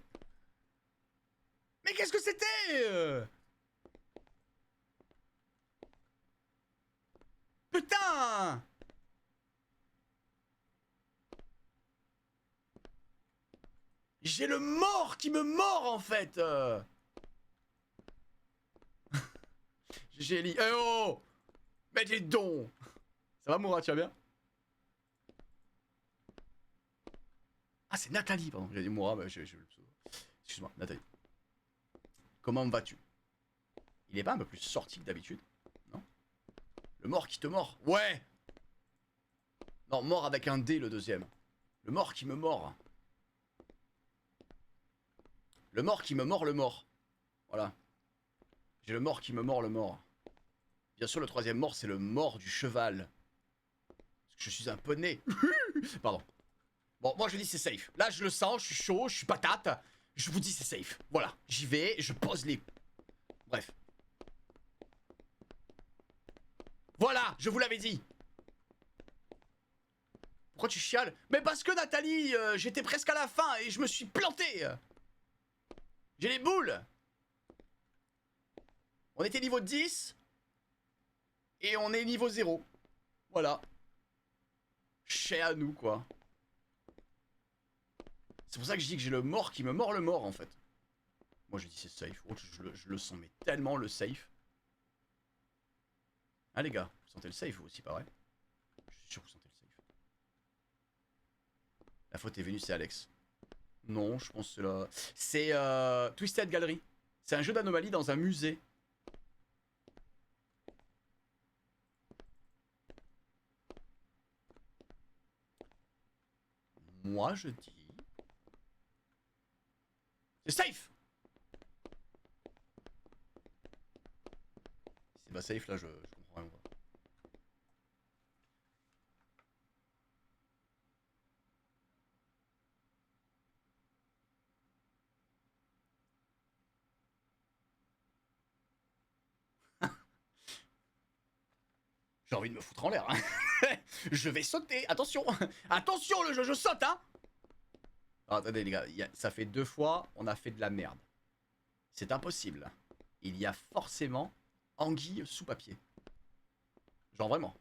Mais qu'est-ce que c'était? Putain! J'ai le mort qui me mord en fait. J'ai dit, eh oh! Mais dis donc! Ça va Moura, tu vas bien? Ah c'est Nathalie, pardon. J'ai dit Moura, bah excuse-moi, Nathalie. Comment vas-tu? Il est pas un peu plus sorti que d'habitude? Non? Le mort qui te mord? Ouais! Non, mort avec un D le deuxième. Le mort qui me mord. Le mort qui me mord le mort. Voilà. J'ai le mort qui me mord le mort. Bien sûr, le troisième mort, c'est le mort du cheval. Parce que je suis un poney. Pardon. Bon, moi je dis c'est safe. Là, je le sens, je suis chaud, je suis patate. Je vous dis c'est safe. Voilà. J'y vais, je pose les... Bref. Voilà, je vous l'avais dit. Pourquoi tu chiales? Mais parce que Nathalie, j'étais presque à la fin et je me suis planté. J'ai les boules. On était niveau 10. Et on est niveau 0. Voilà. Chez à nous, quoi. C'est pour ça que je dis que j'ai le mort qui me mord le mort, en fait. Moi, je dis c'est safe. Oh, je le sens, mais tellement le safe. Ah, les gars, vous sentez le safe, vous aussi, pas vrai? Je suis sûr que vous sentez le safe. La faute est venue, c'est Alex. Non, je pense que c'est là. C'est Twisted Gallery. C'est un jeu d'anomalie dans un musée. Moi, je dis... C'est safe! C'est pas safe, là, je comprends rien. J'ai envie de me foutre en l'air. Hein. Je vais sauter. Attention. Attention, le jeu, je saute, hein. Oh, attendez, les gars. Ça fait 2 fois, on a fait de la merde. C'est impossible. il y a forcément anguille sous papier. Genre vraiment.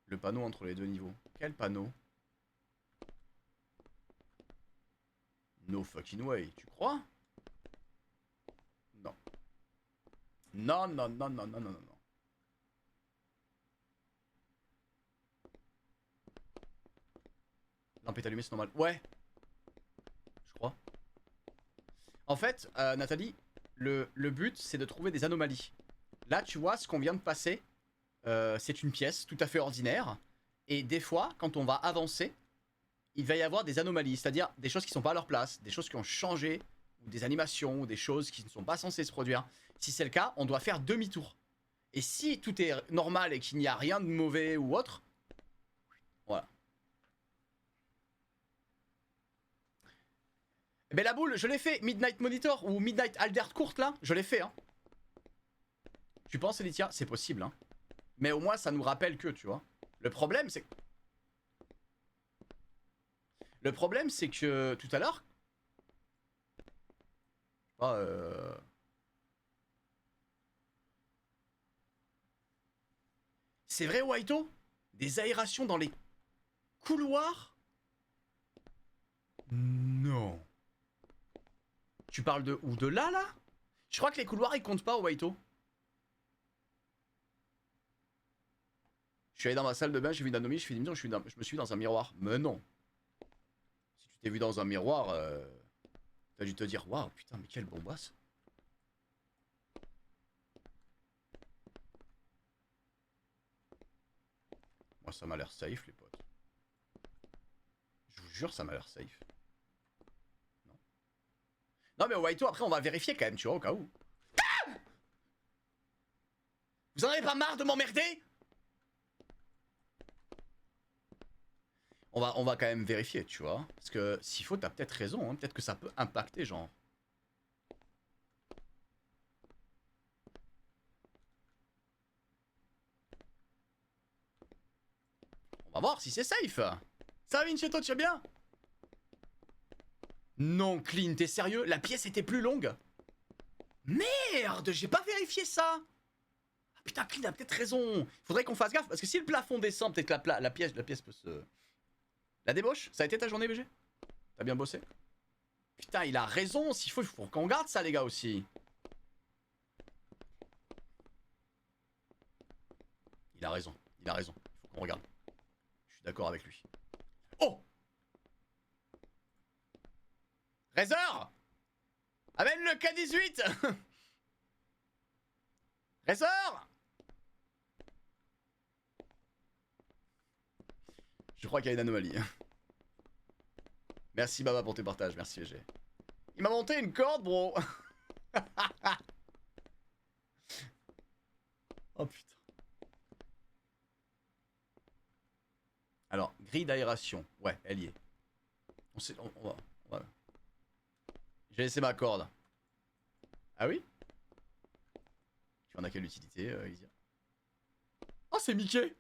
Le panneau entre les deux niveaux. Quel panneau? No fucking way. Tu crois? Non. Non, non, non, non, non, non, non. Lampe est allumée, c'est normal. Ouais. Je crois. En fait, Nathalie, le but, c'est de trouver des anomalies. Là, tu vois, ce qu'on vient de passer, c'est une pièce tout à fait ordinaire. Et des fois, quand on va avancer, il va y avoir des anomalies. C'est-à-dire des choses qui ne sont pas à leur place, des choses qui ont changé, ou des animations, ou des choses qui ne sont pas censées se produire. Si c'est le cas, on doit faire demi-tour. Et si tout est normal et qu'il n'y a rien de mauvais ou autre, voilà. Mais la boule, je l'ai fait. Midnight Monitor ou Midnight Aldert courte là, je l'ai fait. Hein. Tu penses, Elitia? C'est possible. Hein. Mais au moins, ça nous rappelle que, tu vois. Le problème, c'est que... Le problème, c'est que tout à l'heure... C'est vrai, Waito? Des aérations dans les couloirs? Non. Tu parles de où? De là, là? Je crois que les couloirs, ils comptent pas, Waito. Je suis allé dans ma salle de bain, j'ai vu une anomie, je me suis vu dans un miroir. Mais non. Si tu t'es vu dans un miroir, t'as dû te dire, waouh, putain, mais quelle bombasse. Moi, ça m'a l'air safe, les potes. Je vous jure, ça m'a l'air safe. Non. Non, mais Waito, après, on va vérifier quand même, tu vois, au cas où. Ah, vous en avez pas marre de m'emmerder? On va quand même vérifier, tu vois. Parce que s'il faut, t'as peut-être raison. Hein. Peut-être que ça peut impacter, genre. On va voir si c'est safe. Ça va, Vincetto, tu vas bien? Non, Clean, t'es sérieux? La pièce était plus longue? Merde, j'ai pas vérifié ça. Ah, putain, Clean a peut-être raison. Faudrait qu'on fasse gaffe. Parce que si le plafond descend, peut-être que la pièce peut se... La débauche? Ça a été ta journée, BG? T'as bien bossé? Putain, il a raison. S'il faut, il faut qu'on garde ça, les gars, aussi. Il a raison. Il a raison. Il faut qu'on regarde. Je suis d'accord avec lui. Oh! Razor! Amène le K18! Razor! Je crois qu'il y a une anomalie. Merci Baba pour tes partages, merci VG. Il m'a monté une corde, bro! Oh putain. Alors, grille d'aération. Ouais, elle y est. On va. J'ai laissé ma corde. Ah oui? Tu en as quelle utilité, Elysia? Oh, c'est Mickey!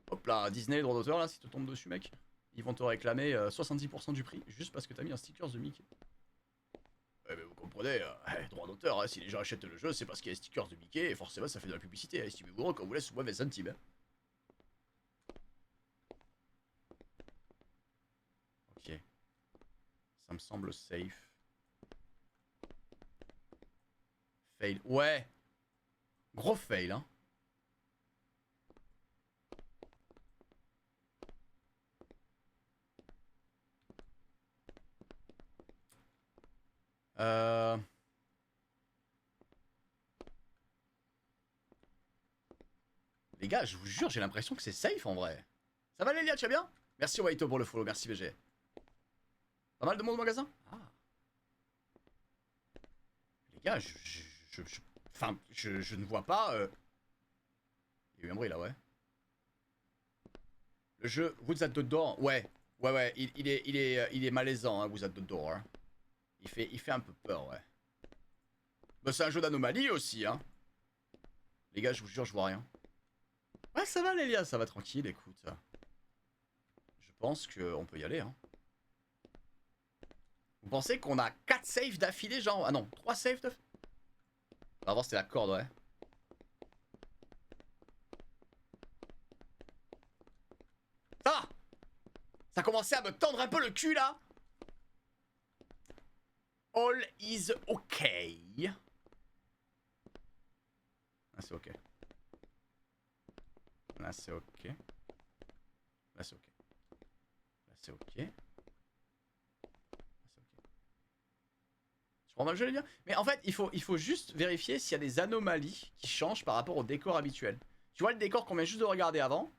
Hop là, Disney, droit d'auteur, là, si tu tombes dessus, mec. Ils vont te réclamer 70% du prix, juste parce que t'as mis un sticker de Mickey. Ouais, mais vous comprenez, droit d'auteur, hein, si les gens achètent le jeu, c'est parce qu'il y a des stickers de Mickey, et forcément ça fait de la publicité. Estimez-vous qu'on vous laisse moins 20 centimes. Hein. Ok. Ça me semble safe. Fail. Ouais! Gros fail, hein. Les gars, je vous jure, j'ai l'impression que c'est safe en vrai. Ça va Lélia, tu vas bien? Merci Waito pour le follow, merci BG. Pas mal de monde au magasin? Ah. Les gars, enfin, je ne vois pas... Il y a eu un bruit là, ouais. Le jeu Woods at the Door, ouais. Ouais, il est malaisant, hein, Woods at the Door. Hein. Il fait un peu peur, ouais. Bah, c'est un jeu d'anomalie aussi, hein. Les gars, je vous jure, je vois rien. Ouais, ça va, Lélia, ça va tranquille, écoute. Je pense qu'on peut y aller, hein. Vous pensez qu'on a 4 saves d'affilée, genre... Ah non, 3 saves d'affilée. Avant, c'était la corde, ouais. Ça va. Ça commençait à me tendre un peu le cul, là. All is okay. Ah, c'est ok. Là, c'est ok. Là, c'est ok. Là, c'est ok. Là, c'est ok. Je prends mal le jeu, les gars. Mais en fait, il faut juste vérifier s'il y a des anomalies qui changent par rapport au décor habituel. Tu vois le décor qu'on vient juste de regarder avant?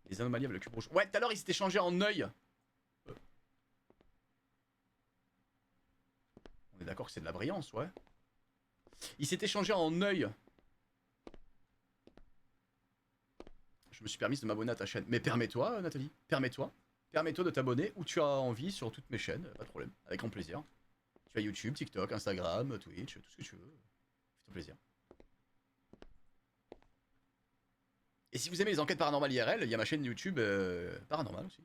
Les anomalies avec le cube rouge. Ouais, tout à l'heure, il s'était changé en œil. On est d'accord que c'est de la brillance, ouais. Il s'était changé en œil. Je me suis permis de m'abonner à ta chaîne. Mais permets-toi, Nathalie. Permets-toi. Permets-toi de t'abonner où tu as envie sur toutes mes chaînes. Pas de problème. Avec grand plaisir. Tu as YouTube, TikTok, Instagram, Twitch, tout ce que tu veux. Fais-toi plaisir. Et si vous aimez les enquêtes paranormales IRL, il y a ma chaîne YouTube paranormale aussi.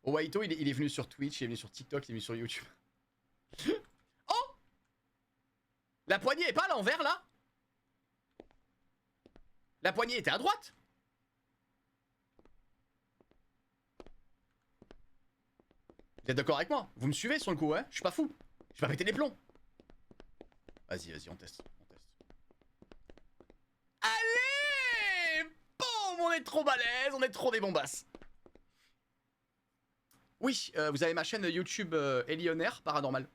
Oh, Waito, il est venu sur Twitch, il est venu sur TikTok, il est venu sur YouTube. Oh! La poignée est pas à l'envers là? La poignée était à droite? Vous êtes d'accord avec moi? Vous me suivez sur le coup, hein? Je suis pas fou. Je vais pas péter les plombs. Vas-y, on teste. Allez! Boum! On est trop balèze, on est trop des bombasses. Oui, vous avez ma chaîne YouTube Elionaire Paranormal.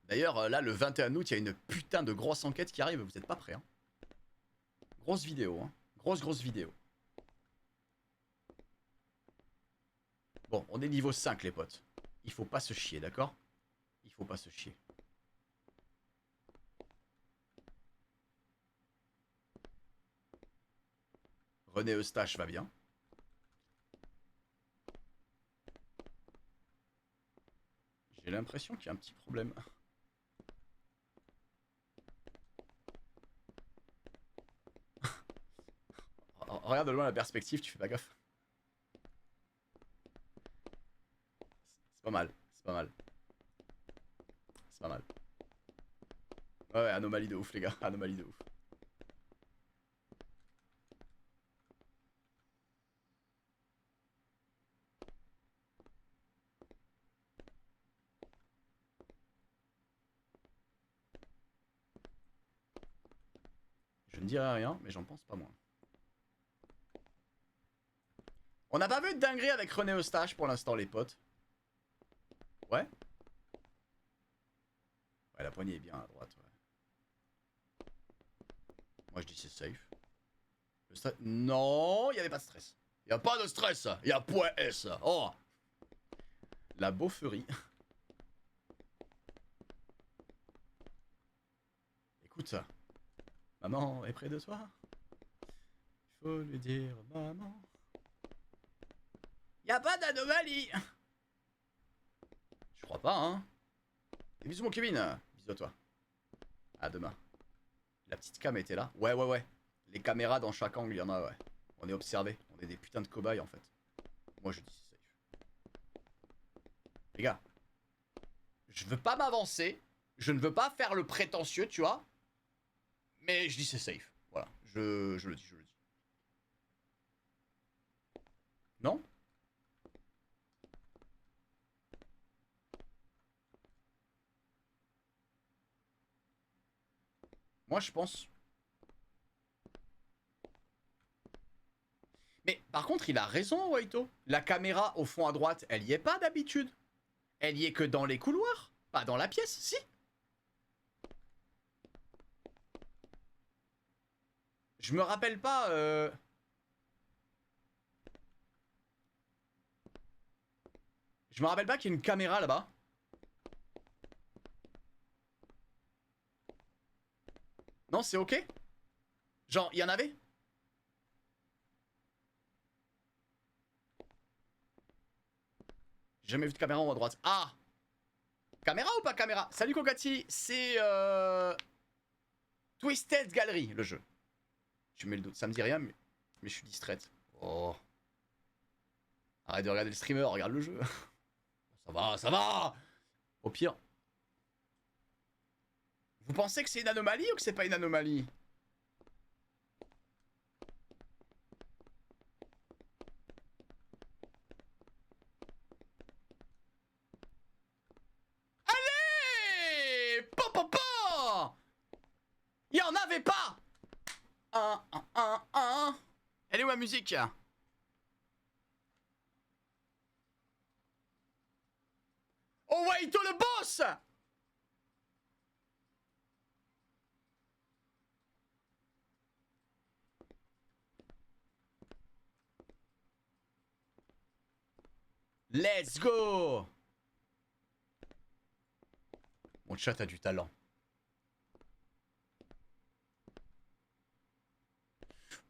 D'ailleurs, là, le 21 août, il y a une putain de grosse enquête qui arrive, vous êtes pas prêts, hein. Grosse vidéo, hein. Grosse vidéo. Bon, on est niveau 5, les potes. Il faut pas se chier, d'accord? Il faut pas se chier. René Eustache va bien. J'ai l'impression qu'il y a un petit problème. Regarde de loin la perspective, tu fais pas gaffe. C'est pas mal, c'est pas mal. C'est pas mal. Ouais, anomalie de ouf, les gars, anomalie de ouf. Je ne dirai rien, mais j'en pense pas moins. On n'a pas vu de dinguerie avec René Eustache pour l'instant, les potes. Ouais. Ouais, la poignée est bien à droite, ouais. Moi, je dis c'est safe. Le stress... Non, il n'y avait pas de stress. Il n'y a pas de stress, il y a point S. Oh. La beauferie. Écoute ça. Maman est près de toi. Il faut lui dire maman. Y a pas d'anomalie. Je crois pas, hein. Et bisous mon Kevin. Bisous à toi. À demain. La petite cam était là. Ouais. Les caméras dans chaque angle, il y en a, ouais. On est observé. On est des putains de cobayes en fait. Moi je dis c'est safe. Les gars. Je veux pas m'avancer. Je ne veux pas faire le prétentieux, tu vois. Mais je dis c'est safe. Voilà. Je le dis. Non? Moi je pense. Mais par contre il a raison Waito. La caméra au fond à droite, elle y est pas d'habitude. Elle y est que dans les couloirs. Pas dans la pièce, si. Je me rappelle pas... Je me rappelle pas qu'il y a une caméra là-bas. Non, c'est ok? Genre, il y en avait? J'ai jamais vu de caméra en haut à droite. Ah! Caméra ou pas caméra? Salut Kokati, c'est Twisted Gallery, le jeu. Tu mets le doute, ça me dit rien, mais je suis distraite. Oh. Arrête de regarder le streamer, regarde le jeu. Ça va, ça va! Au pire. Vous pensez que c'est une anomalie ou que c'est pas une anomalie? Allez! Pa! Il y en avait pas! Elle est où ma musique? Oh wait, le boss! Let's go! Mon chat a du talent.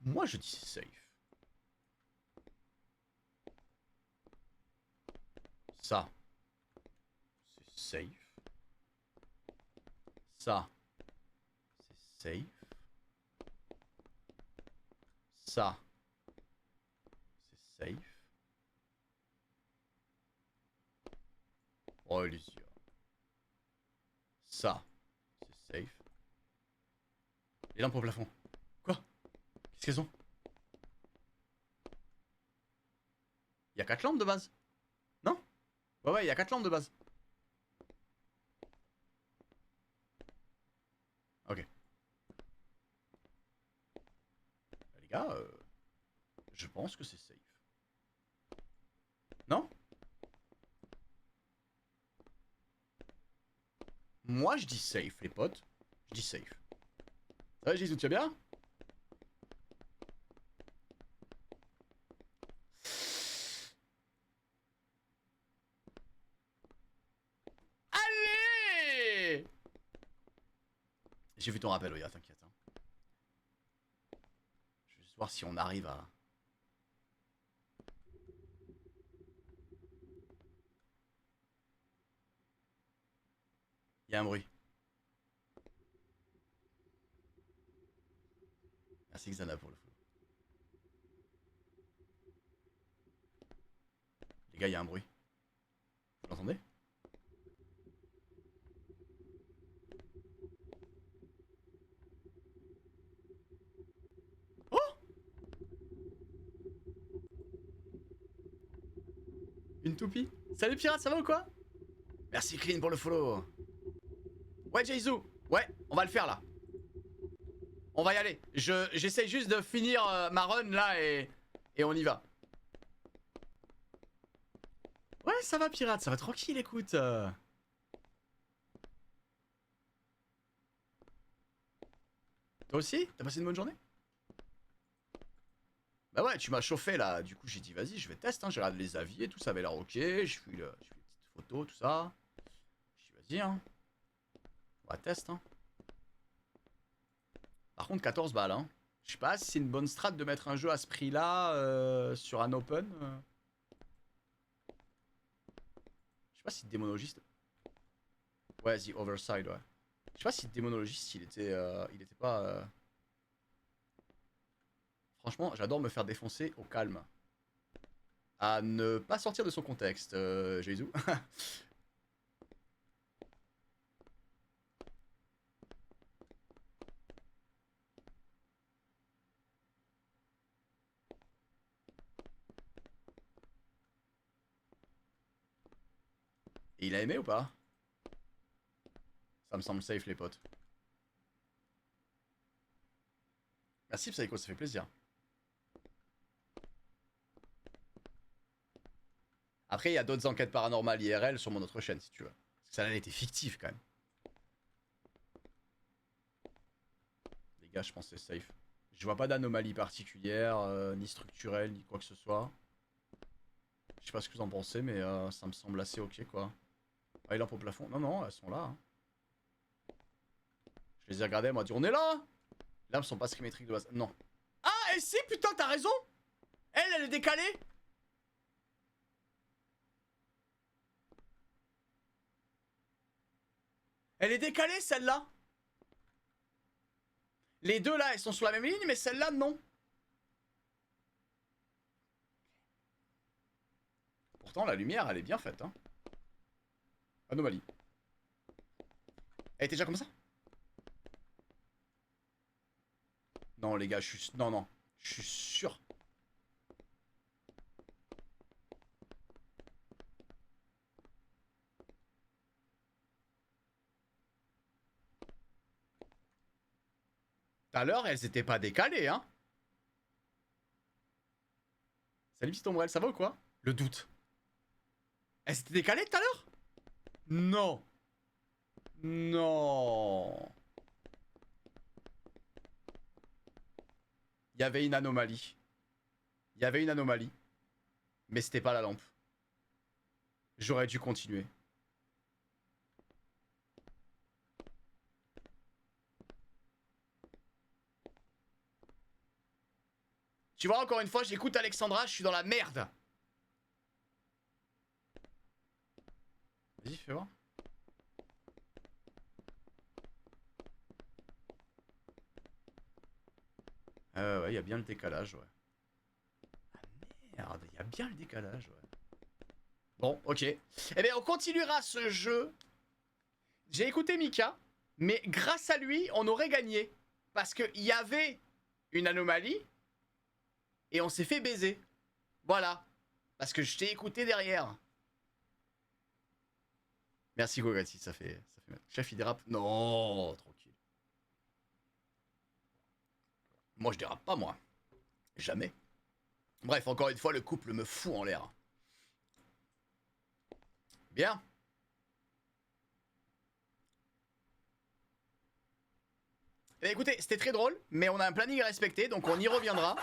Moi je dis c'est safe. Ça, c'est safe. Ça, c'est safe. Ça, c'est safe. Oh les yeux. Ça, c'est safe. Les lampes au plafond. Quoi? Qu'est-ce qu'elles ont? Il y a 4 lampes de base. Non? Ouais, il y a 4 lampes de base. Ok. Les gars, je pense que c'est safe. Non? Moi je dis safe les potes. Je dis safe. Ça va Jésus, tu vas bien? Allez! J'ai vu ton rappel, oui, t'inquiète. Hein. Je vais juste voir si on arrive à... Il y a un bruit. Merci Xana pour le follow. Les gars, il y a un bruit. Vous l'entendez? Oh! Une toupie? Salut pirate, ça va ou quoi? Merci Clean pour le follow. Ouais Jaizu, ouais, on va le faire là. On va y aller. J'essaye juste de finir ma run là et on y va. Ouais, ça va pirate, ça va tranquille, écoute. Toi aussi? T'as passé une bonne journée? Bah ouais, tu m'as chauffé là. Du coup, j'ai dit, vas-y, je vais tester. Hein. J'ai regardé les avis et tout, ça avait l'air ok. Je fais les petites photos, tout ça. J'ai dit, vas-y, hein. On va tester. Hein. Par contre, 14 balles. Hein. Je sais pas si c'est une bonne strat de mettre un jeu à ce prix-là sur un open. Je sais pas si Démonologiste. Ouais, The Overside, ouais. Je sais pas si Démonologiste, il était pas. Franchement, j'adore me faire défoncer au calme. À ne pas sortir de son contexte, Jésus. Et il a aimé ou pas? Ça me semble safe, les potes. Merci Psycho, ça fait plaisir. Après, il y a d'autres enquêtes paranormales IRL sur mon autre chaîne, si tu veux. Parce que celle-là, elle était fictive, quand même. Les gars, je pense que c'est safe. Je vois pas d'anomalie particulière, ni structurelle, ni quoi que ce soit. Je sais pas ce que vous en pensez, mais ça me semble assez ok quoi. Ah, les lampes au plafond. Non, non, elles sont là. Hein. Je les ai regardées, elle m'a dit on est là. Les lampes sont pas symétriques de base. Non. Ah, et si, putain, t'as raison. Elle est décalée. Elle est décalée, celle-là. Les deux là, elles sont sur la même ligne, mais celle-là, non. Pourtant, la lumière, elle est bien faite. Hein. Anomalie. Elle était déjà comme ça? Non, les gars, je suis... Non, non. Je suis sûr. Tout à l'heure, elles étaient pas décalées, hein. Salut, petit ombrelle, ça va ou quoi? Le doute. Elles étaient décalées tout à l'heure? Non. Non. Il y avait une anomalie. Il y avait une anomalie. Mais c'était pas la lampe. J'aurais dû continuer. Tu vois, encore une fois, j'écoute Alexandra, je suis dans la merde. Vas-y, fais voir. Ouais, il y a bien le décalage, ouais. Ah merde, il y a bien le décalage, ouais. Bon, ok. Eh bien, on continuera ce jeu. J'ai écouté Mika, mais grâce à lui, on aurait gagné. Parce qu'il y avait une anomalie, et on s'est fait baiser. Voilà. Parce que je t'ai écouté derrière. Merci Gogati, ça fait mal. Chef, il dérape. Non, tranquille. Moi, je dérape pas, moi. Jamais. Bref, encore une fois, le couple me fout en l'air. Bien. Eh bien, écoutez, c'était très drôle, mais on a un planning à respecter, donc on y reviendra.